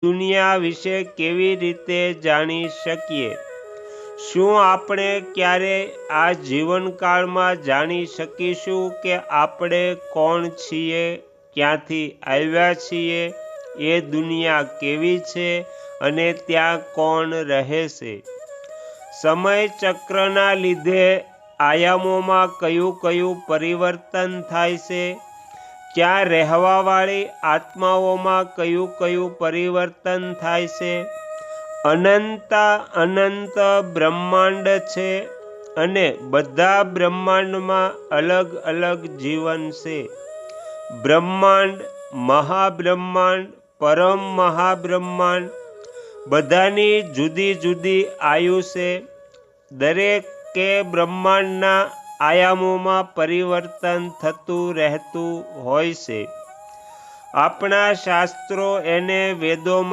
દુનિયા વિશે કેવી રીતે જાણી શકીએ? શું આપણે ક્યારે આ જીવનકાળમાં જાણી શકીશું કે આપણે કોણ છીએ, ક્યાંથી આવ્યા છીએ, એ દુનિયા કેવી છે અને ત્યાં કોણ રહે છે? સમયચક્રના લીધે આયામોમાં કયું પરિવર્તન થાય છે? ત્યાં રહેવાવાળી આત્માઓમાં કયું પરિવર્તન થાય છે? અનંત બ્રહ્માંડ છે અને બધા બ્રહ્માંડમાં અલગ અલગ જીવન છે. બ્રહ્માંડ, મહાબ્રહ્માંડ, પરમ મહાબ્રહ્માંડ બધાની જુદી જુદી આયુ છે. દરેકે બ્રહ્માંડના આયામોમાં પરિવર્તન થતું રહેતું હોય છે. આપણા શાસ્ત્રો એને વેદોમાં